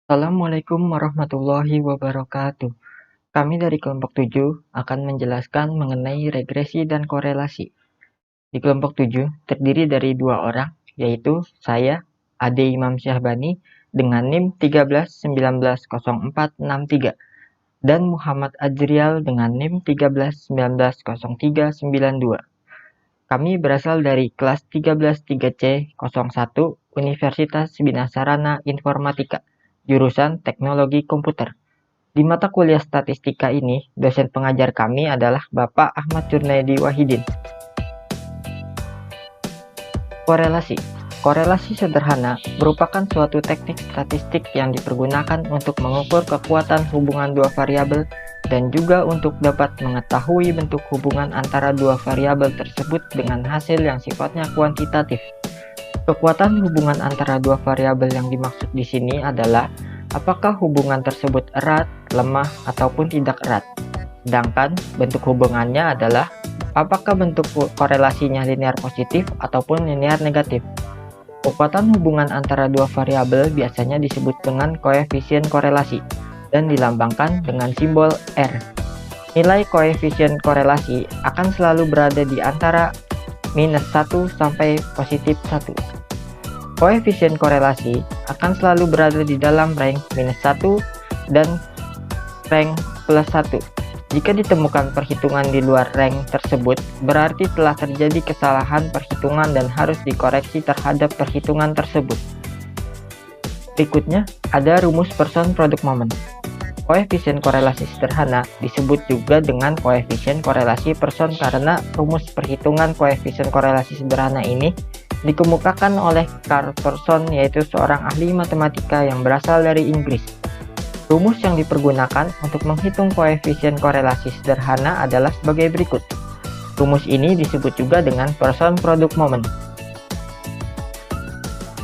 Assalamualaikum warahmatullahi wabarakatuh. Kami dari kelompok 7 akan menjelaskan mengenai regresi dan korelasi. Di kelompok 7 terdiri dari dua orang, yaitu saya, Ade Imam Syahbani, dengan NIM 13190463, dan Muhammad Ajrial dengan NIM 13190392. Kami berasal dari kelas 133C01 Universitas Bina Sarana Informatika, jurusan Teknologi Komputer. Di mata kuliah statistika ini, dosen pengajar kami adalah Bapak Ahmad Jurnaidi Wahidin. Korelasi. Korelasi sederhana merupakan suatu teknik statistik yang dipergunakan untuk mengukur kekuatan hubungan dua variabel dan juga untuk dapat mengetahui bentuk hubungan antara dua variabel tersebut dengan hasil yang sifatnya kuantitatif. Kekuatan hubungan antara dua variabel yang dimaksud di sini adalah apakah hubungan tersebut erat, lemah, ataupun tidak erat. Sedangkan bentuk hubungannya adalah apakah bentuk korelasinya linear positif ataupun linear negatif. Kekuatan hubungan antara dua variabel biasanya disebut dengan koefisien korelasi dan dilambangkan dengan simbol R. Nilai koefisien korelasi akan selalu berada di antara -1 sampai +1. Koefisien korelasi akan selalu berada di dalam range -1 dan range +1. Jika ditemukan perhitungan di luar range tersebut, berarti telah terjadi kesalahan perhitungan dan harus dikoreksi terhadap perhitungan tersebut. Berikutnya, ada rumus person produk momen. Koefisien korelasi sederhana disebut juga dengan koefisien korelasi person karena rumus perhitungan koefisien korelasi sederhana ini dikemukakan oleh Carl Person, yaitu seorang ahli matematika yang berasal dari Inggris. Rumus yang dipergunakan untuk menghitung koefisien korelasi sederhana adalah sebagai berikut. Rumus ini disebut juga dengan person product moment.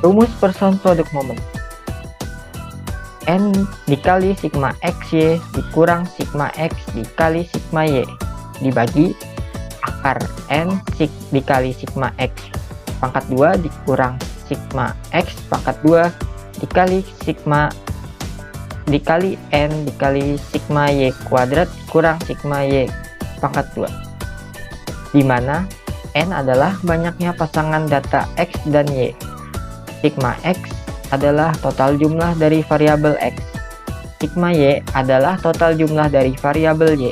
Rumus person product moment. N dikali sigma XY dikurang sigma X dikali sigma Y dibagi akar N dikali sigma X pangkat 2 dikurang sigma X pangkat 2 dikali sigma dikali N dikali sigma Y kuadrat kurang sigma Y pangkat 2, di mana N adalah banyaknya pasangan data X dan Y. Sigma X adalah total jumlah dari variabel X. Sigma Y adalah total jumlah dari variabel Y.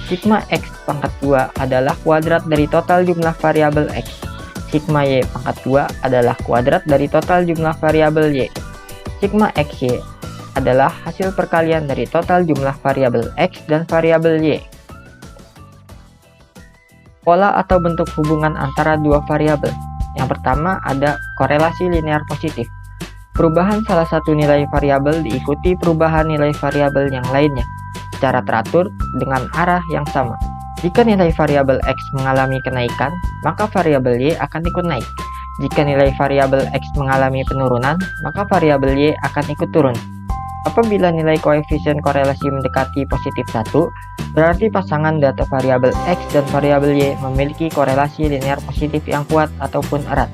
Sigma X pangkat 2 adalah kuadrat dari total jumlah variabel X. Sigma Y pangkat 2 adalah kuadrat dari total jumlah variabel Y. Sigma XY adalah hasil perkalian dari total jumlah variabel X dan variabel Y. Pola atau bentuk hubungan antara dua variabel. Yang pertama ada korelasi linear positif. Perubahan salah satu nilai variabel diikuti perubahan nilai variabel yang lainnya secara teratur dengan arah yang sama. Jika nilai variabel X mengalami kenaikan, maka variabel Y akan ikut naik. Jika nilai variabel X mengalami penurunan, maka variabel Y akan ikut turun. Apabila nilai koefisien korelasi mendekati positif 1, berarti pasangan data variabel X dan variabel Y memiliki korelasi linear positif yang kuat ataupun erat.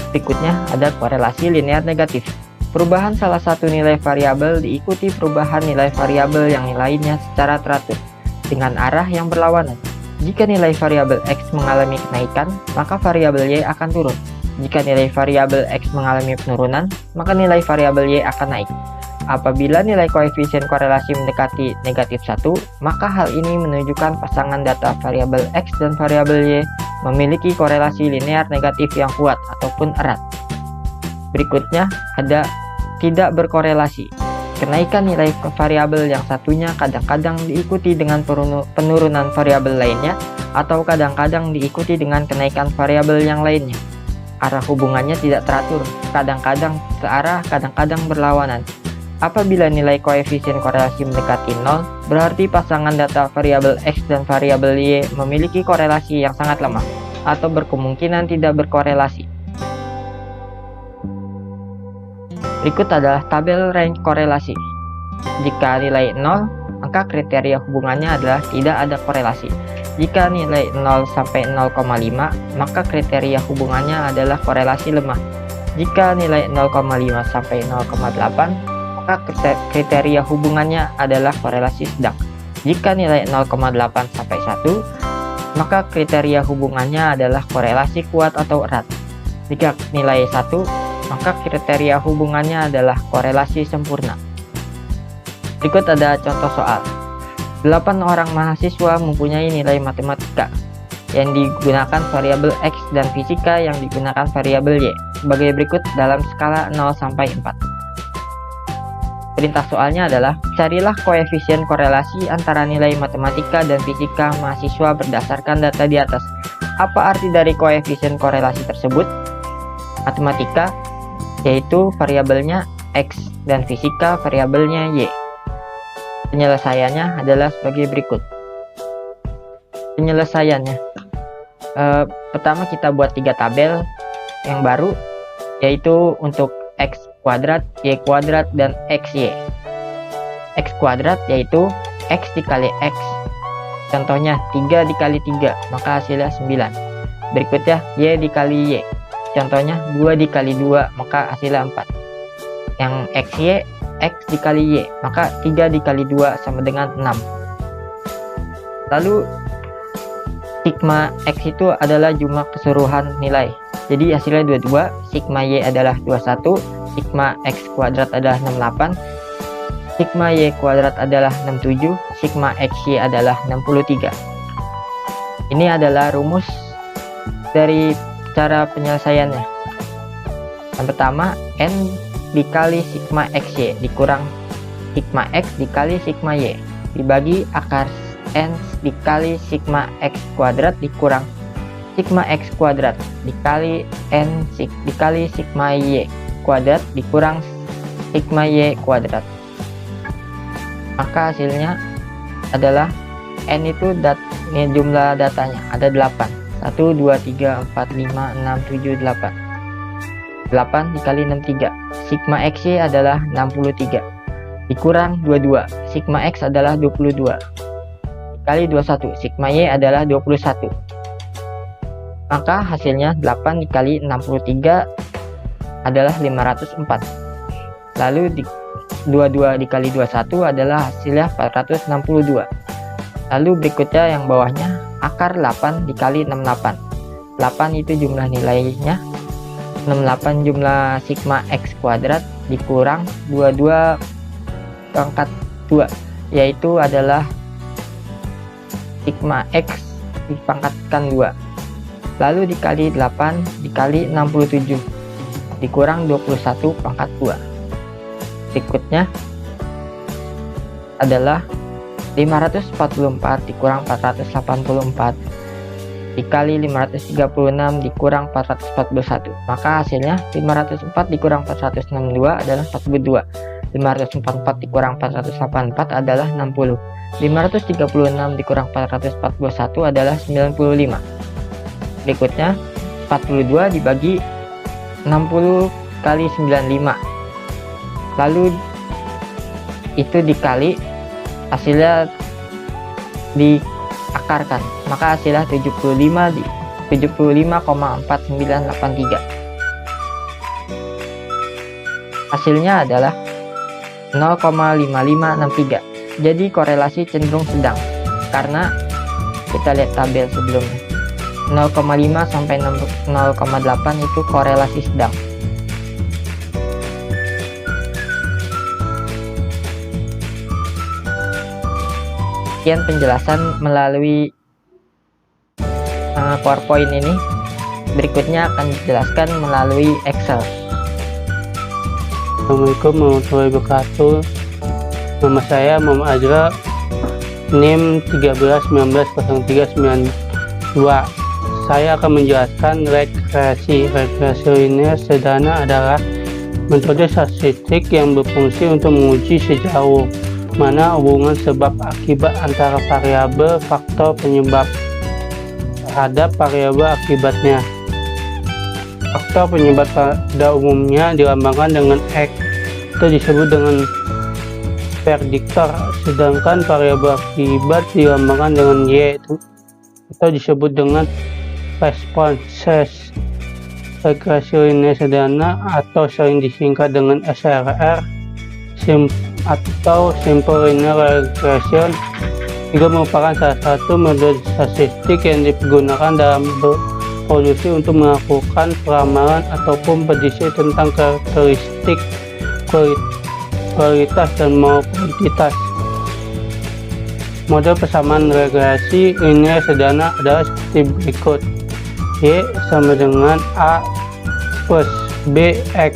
Berikutnya ada korelasi linear negatif. Perubahan salah satu nilai variabel diikuti perubahan nilai variabel yang lainnya secara teratur dengan arah yang berlawanan. Jika nilai variabel X mengalami kenaikan, maka variabel Y akan turun. Jika nilai variabel X mengalami penurunan, maka nilai variabel Y akan naik. Apabila nilai koefisien korelasi mendekati negatif 1, maka hal ini menunjukkan pasangan data variabel X dan variabel Y memiliki korelasi linear negatif yang kuat ataupun erat. Berikutnya ada tidak berkorelasi. Kenaikan nilai variabel yang satunya kadang-kadang diikuti dengan penurunan variabel lainnya atau kadang-kadang diikuti dengan kenaikan variabel yang lainnya. Arah hubungannya tidak teratur, kadang-kadang searah, kadang-kadang berlawanan. Apabila nilai koefisien korelasi mendekati 0, berarti pasangan data variabel X dan variabel Y memiliki korelasi yang sangat lemah atau berkemungkinan tidak berkorelasi. Berikut adalah tabel range korelasi. Jika nilai 0, maka kriteria hubungannya adalah tidak ada korelasi. Jika nilai 0 sampai 0,5, maka kriteria hubungannya adalah korelasi lemah. Jika nilai 0,5 sampai 0,8, maka kriteria hubungannya adalah korelasi sedang. Jika nilai 0,8 sampai 1, maka kriteria hubungannya adalah korelasi kuat atau erat. Jika nilai 1, maka kriteria hubungannya adalah korelasi sempurna. Berikut ada contoh soal. 8 orang mahasiswa mempunyai nilai matematika yang digunakan variabel X dan fisika yang digunakan variabel Y sebagai berikut dalam skala 0 sampai 4. Perintah soalnya adalah, carilah koefisien korelasi antara nilai matematika dan fisika mahasiswa berdasarkan data di atas. Apa arti dari koefisien korelasi tersebut? Matematika, yaitu variabelnya X, dan fisika variabelnya Y. Penyelesaiannya adalah sebagai berikut. Penyelesaiannya, pertama kita buat 3 tabel yang baru, yaitu untuk X kuadrat, Y kuadrat, dan XY. X kuadrat yaitu X dikali X, contohnya 3 dikali 3, maka hasilnya 9. Berikutnya Y dikali Y, contohnya 2 dikali 2, maka hasilnya 4. Yang XY, X dikali Y, maka 3 dikali 2 sama dengan 6. Lalu sigma X itu adalah jumlah keseluruhan nilai, jadi hasilnya 22. Sigma Y adalah 21, sigma X kuadrat adalah 68, sigma Y kuadrat adalah 67, sigma XY adalah 63. Ini adalah rumus dari cara penyelesaiannya. Yang pertama, N dikali sigma XY dikurang sigma X dikali sigma Y dibagi akar N dikali sigma X kuadrat dikurang sigma X kuadrat dikali N dikali sigma Y kuadrat dikurang sigma Y kuadrat. Maka hasilnya adalah N itu ini jumlah datanya ada 8. 1, 2, 3, 4, 5, 6, 7, 8. 8 dikali 63. Sigma XY adalah 63. Dikurang 22. Sigma X adalah 22. Dikali 21. Sigma Y adalah 21. Maka hasilnya 8 dikali 63 adalah 504. Lalu 22 dikali 21 adalah hasilnya 462. Lalu berikutnya yang bawahnya akar 8 dikali 68. 8 itu jumlah nilainya, 68 jumlah sigma X kuadrat dikurang 22 pangkat 2, yaitu adalah sigma X dipangkatkan 2. Lalu dikali 8 dikali 67 dikurang 21 pangkat 2. Berikutnya adalah 544 dikurang 484 dikali 536 dikurang 441. Maka hasilnya 504 dikurang 462 adalah 42. 544 dikurang 484 adalah 60. 536 dikurang 441 adalah 95. Berikutnya 42 dibagi 60 kali 95. Lalu itu dikali, hasilnya diakarkan, maka hasilnya 75,4983. Hasilnya adalah 0,5563. Jadi korelasi cenderung sedang, karena kita lihat tabel sebelumnya 0,5 sampai 0,8 itu korelasi sedang. Sekian penjelasan melalui PowerPoint ini. Berikutnya akan dijelaskan melalui Excel. Assalamualaikum warahmatullahi wabarakatuh. Nama saya Muhammad Azra, NIM 13190392. Saya akan menjelaskan regresi. Regresi linear sederhana adalah metode statistik yang berfungsi untuk menguji sejauh mana hubungan sebab akibat antara variabel faktor penyebab terhadap variabel akibatnya. Faktor penyebab pada umumnya dilambangkan dengan X, itu disebut dengan prediktor, sedangkan variabel akibat dilambangkan dengan Y, itu disebut dengan responses. Regresi linear sederhana atau sering disingkat dengan SLR atau simple linear regression juga merupakan salah satu metode statistik yang digunakan dalam produksi untuk melakukan peramalan ataupun prediksi tentang karakteristik kualitas dan kuantitas. Model persamaan regresi linear sederhana adalah seperti berikut. Y sama dengan A plus B X,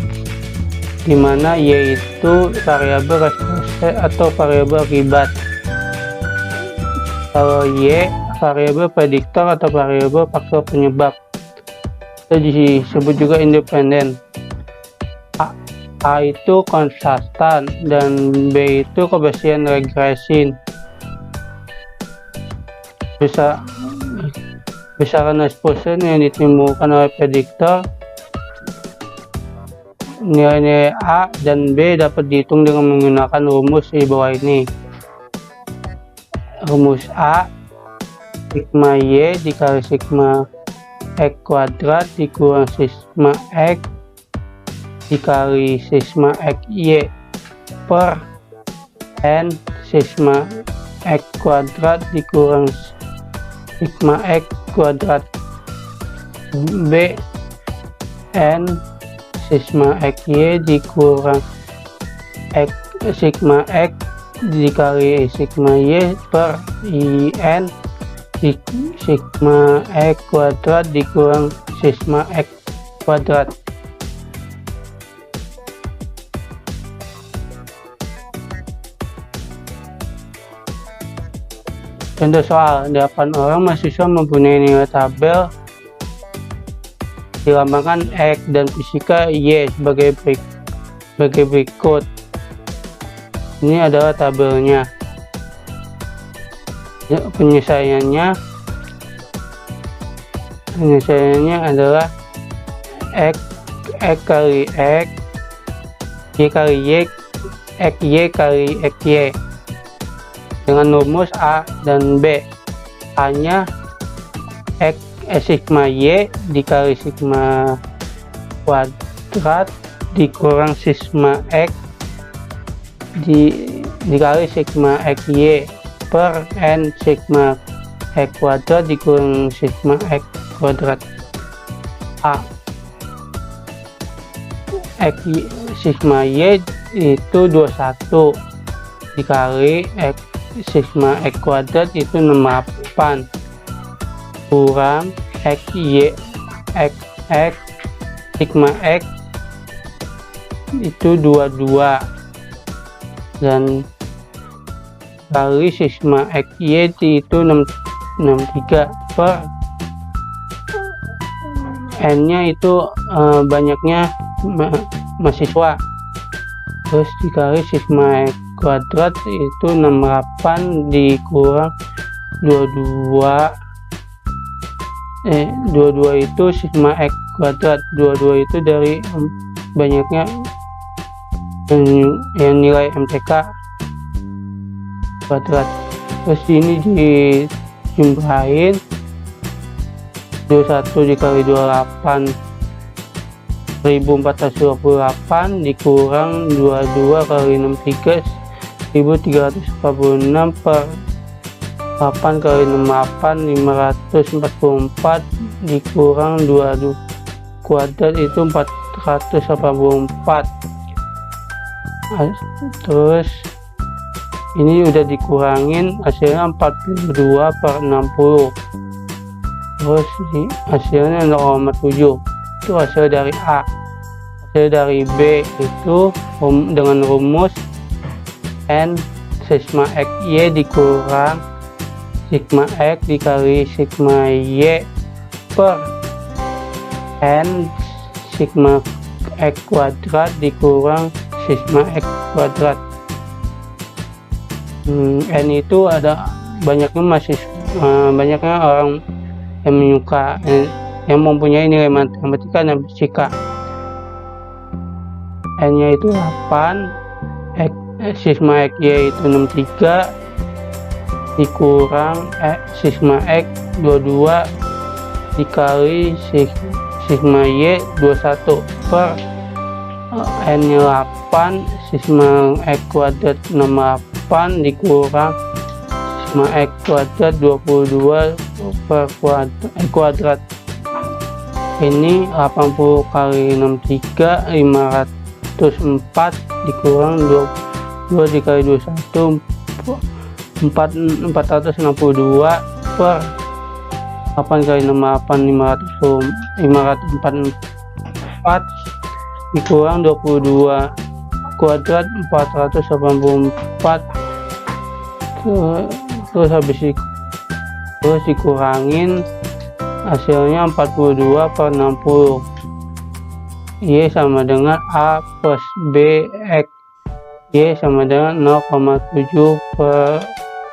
di mana Y itu variabel responsif atau variabel akibat. Kalau Y variabel prediktor atau variabel faktor penyebab, itu disebut juga independen. A itu konstan dan B itu kebersihan regresi. Besaran exposure yang ditimbulkan oleh prediktor, nilai-nilai A dan B dapat dihitung dengan menggunakan rumus di bawah ini. Rumus A, sigma Y dikali sigma X kuadrat dikurang sigma X dikali sigma X Y per N sigma X kuadrat dikurang sigma X kuadrat. B, N sigma X Y dikurang sigma X dikali sigma Y per IN sigma X kuadrat dikurang sigma X kuadrat. Contoh soal, 8 orang mahasiswa mempunyai nilai tabel dilambangkan X dan fisika Y sebagai berikut. Ini adalah tabelnya. Penyelesaiannya adalah X kali X, Y kali Y, X Y kali X Y dengan rumus A dan B. A nya X sigma Y dikali sigma kuadrat dikurang sigma X dikali sigma X Y per N sigma X kuadrat dikurang sigma X kuadrat. A X sigma Y itu 21 dikali X sigma X kuadrat itu 68 kurang X Y X sigma X itu 22 dan kali sigma X Y itu 63 per N nya itu banyaknya mahasiswa, terus dikali sigma X kuadrat itu 68 dikurang 22 itu sigma X kuadrat, 22 itu dari banyaknya yang nilai MTK kuadrat. Terus ini dijumlahin 21 dikali 28 1428 dikurang 22 kali 63 1346 per 8 kali 68 544 dikurang 22 kuadrat itu 484. Terus ini udah dikurangin, hasilnya 42 per 60. Terus hasilnya 0,7. Itu hasil dari A. Hasil dari B itu dengan rumus N sigma X Y dikurang sigma X dikali sigma Y per N sigma X kuadrat dikurang sigma X kuadrat. N itu ada banyaknya orang yang yang mempunyai nilai matematika dan fisika. N nya itu 8, sigma X Y itu 63 dikurang sigma X 22 dikali sigma Y 21 per N-nya 8, sigma X kuadrat 68 dikurang sigma X kuadrat 22 per kuadrat. Ini 80 kali 63, 504 dikurang 2 dikali 21, 462 per 8 kali 68, 544 dikurang 22 kuadrat 484, terus habis terus dikurangin, hasilnya 42 per 60. Y sama dengan A plus B X. Y sama dengan 0,7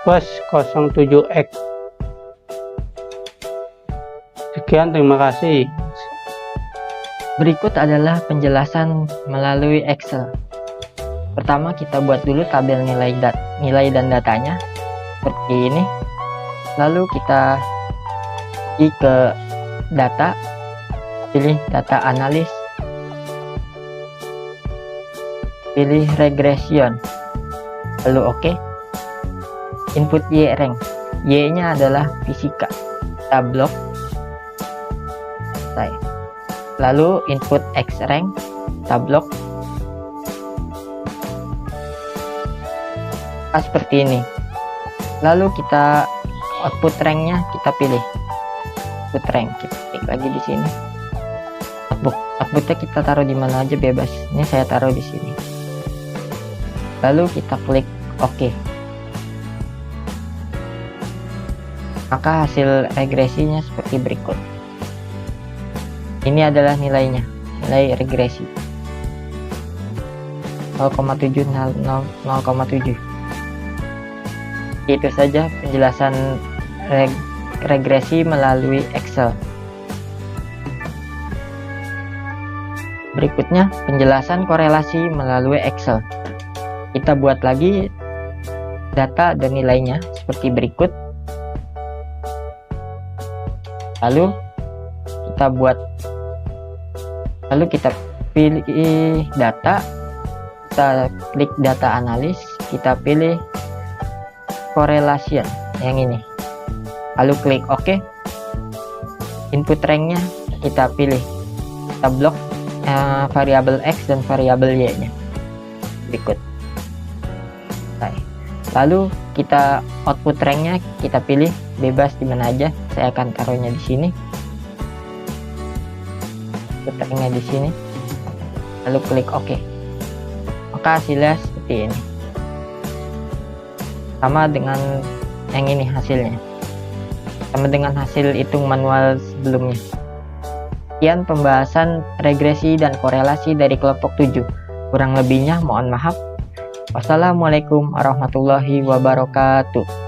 plus 07 X. Sekian, terima kasih. Berikut adalah penjelasan melalui Excel. Pertama, kita buat dulu tabel nilai dan datanya seperti ini. Lalu kita pergi ke data, pilih data analis, pilih regression, lalu oke. Input Y rank, Y nya adalah fisika, kita blok. Lalu input X rank, kita blok. Seperti ini. Lalu kita output ranknya kita pilih. Output rank kita klik lagi di sini. Outputnya kita taruh di mana aja bebas. Ini saya taruh di sini. Lalu kita klik OK. Maka hasil regresinya seperti berikut. Ini adalah nilainya, nilai regresi 0,7. Itu saja penjelasan regresi melalui Excel. Berikutnya penjelasan korelasi melalui Excel. Kita buat lagi data dan nilainya seperti berikut. Lalu kita pilih data, kita klik data analis, kita pilih correlation yang ini, lalu klik OK. Input ranknya kita pilih, kita blok variabel X dan variabel Y nya berikut. Lalu kita output ranknya kita pilih bebas di mana aja, saya akan taruhnya di sini. Ranknya di sini, lalu klik OK. Maka hasilnya seperti ini, sama dengan yang ini, hasilnya sama dengan hasil hitung manual sebelumnya. Sekian pembahasan regresi dan korelasi dari kelompok 7. Kurang lebihnya mohon maaf. Wassalamualaikum warahmatullahi wabarakatuh.